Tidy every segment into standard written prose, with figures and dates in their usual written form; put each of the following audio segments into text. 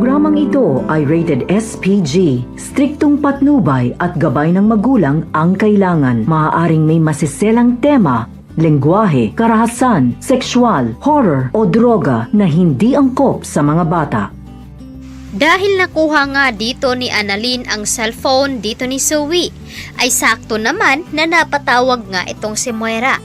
programang ito ay rated SPG. Striktong patnubay at gabay ng magulang ang kailangan. Maaaring may masiselang tema, lengguwahe, karahasan, sexual, horror o droga na hindi angkop sa mga bata. Dahil nakuha nga dito ni Annalyn ang cellphone dito ni Zoe, ay sakto naman na napatawag nga itong si Moira.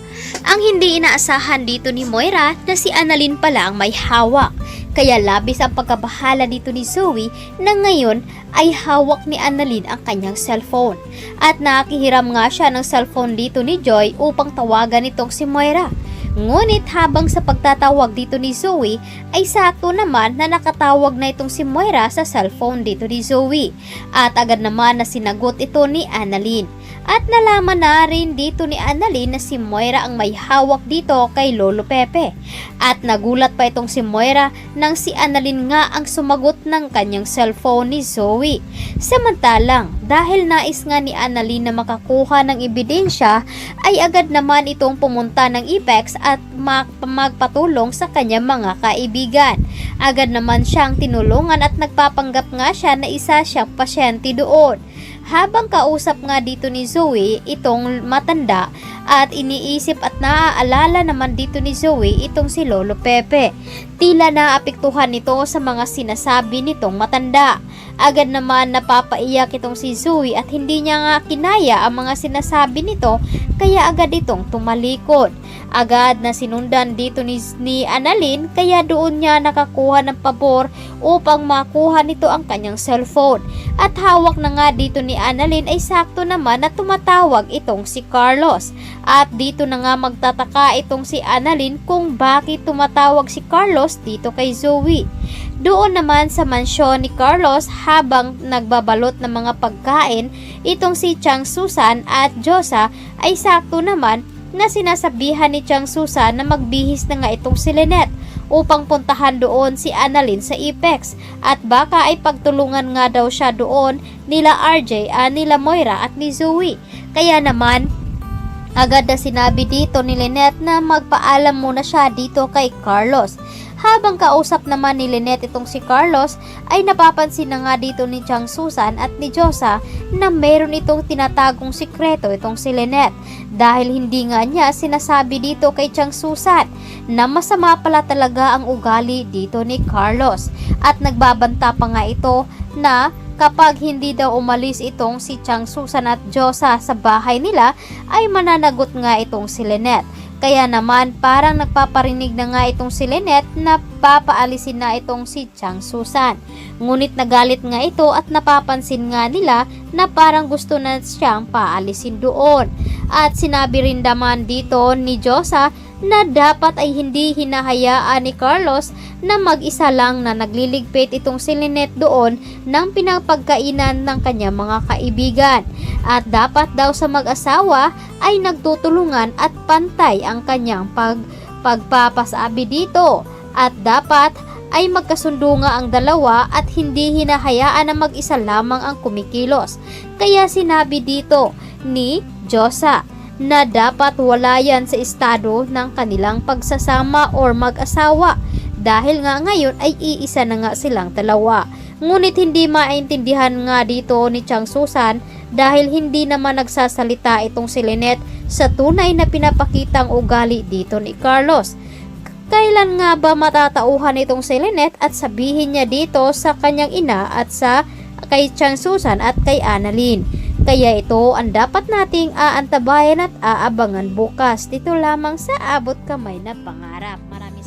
Ang hindi inaasahan dito ni Moira na si Annalyn pala ang may hawak. Kaya labis ang pagkabahala dito ni Zoe na ngayon ay hawak ni Annalyn ang kanyang cellphone. At nakihiram nga siya ng cellphone dito ni Joy upang tawagan itong si Moira. Ngunit habang sa pagtatawag dito ni Zoe ay sakto naman na nakatawag na itong si Moira sa cellphone dito ni Zoe. At agad naman na sinagot ito ni Annalyn. At nalaman na rin dito ni Annalyn na si Moira ang may hawak dito kay Lolo Pepe. At nagulat pa itong si Moira nang si Annalyn nga ang sumagot ng kanyang cellphone ni Zoe. Samantalang dahil nais nga ni Annalyn na makakuha ng ebidensya ay agad naman itong pumunta ng Apex at magpatulong sa kanyang mga kaibigan. Agad naman siyang tinulungan at nagpapanggap nga siya na isa siyang pasyente doon. Habang kausap nga dito ni Zoe itong matanda at iniisip at naaalala naman dito ni Zoe itong si Lolo Pepe. Tila naapektuhan nito sa mga sinasabi nitong matanda. Agad naman napapaiyak itong si Zoe at hindi niya nga kinaya ang mga sinasabi nito kaya agad itong tumalikod. Agad na sinundan dito ni Annalyn kaya doon niya nakakuha ng pabor upang makuha nito ang kanyang cellphone. At hawak na nga dito ni Annalyn ay sakto naman na tumatawag itong si Carlos. At dito na nga magtataka itong si Annalyn kung bakit tumatawag si Carlos dito kay Zoe. Doon naman sa mansyon ni Carlos habang nagbabalot ng mga pagkain, itong si Chang Susan at Josa ay sakto naman na sinasabihan ni Chang Susan na magbihis na nga itong si Lynette upang puntahan doon si Annalyn sa Apex at baka ay pagtulungan nga daw siya doon nila RJ, nila Moira at ni Zoe. Kaya naman agad na sinabi dito ni Lynette na magpaalam muna siya dito kay Carlos. Habang kausap naman ni Lynette itong si Carlos ay napapansin na nga dito ni Chang Susan at ni Josa na meron itong tinatagong sikreto itong si Lynette dahil hindi nga niya sinasabi dito kay Chang Susan na masama pala talaga ang ugali dito ni Carlos at nagbabanta pa nga ito na kapag hindi daw umalis itong si Chang Susan at Josa sa bahay nila ay mananagot nga itong si Lynette. Kaya naman parang nagpaparinig na nga itong si Lynette na papaalisin na itong si Chang Susan. Ngunit nagalit nga ito at napapansin nga nila na parang gusto na siyang paalisin doon. At sinabi rin naman dito ni Josa na dapat ay hindi hinahayaan ni Carlos na mag-isa lang na nagliligpit itong si Lynette doon ng pinapagkainan ng kanyang mga kaibigan. At dapat daw sa mag-asawa ay nagtutulungan at pantay ang kanyang pagpapasabi dito. At dapat ay magkasundo nga ang dalawa at hindi hinahayaan na mag-isa lamang ang kumikilos. Kaya sinabi dito ni Josa na dapat wala yan sa estado ng kanilang pagsasama or mag-asawa dahil nga ngayon ay iisa na nga silang dalawa. Ngunit hindi maintindihan nga dito ni Chang Susan dahil hindi naman nagsasalita itong si Lynette sa tunay na pinapakitang ugali dito ni Carlos. Kailan nga ba matatauhan itong si Lynette at sabihin niya dito sa kanyang ina at sa kay Chang Susan at kay Annalyn? Kaya ito ang dapat nating aantabayan at aabangan bukas dito lamang sa Abot Kamay na Pangarap. Maraming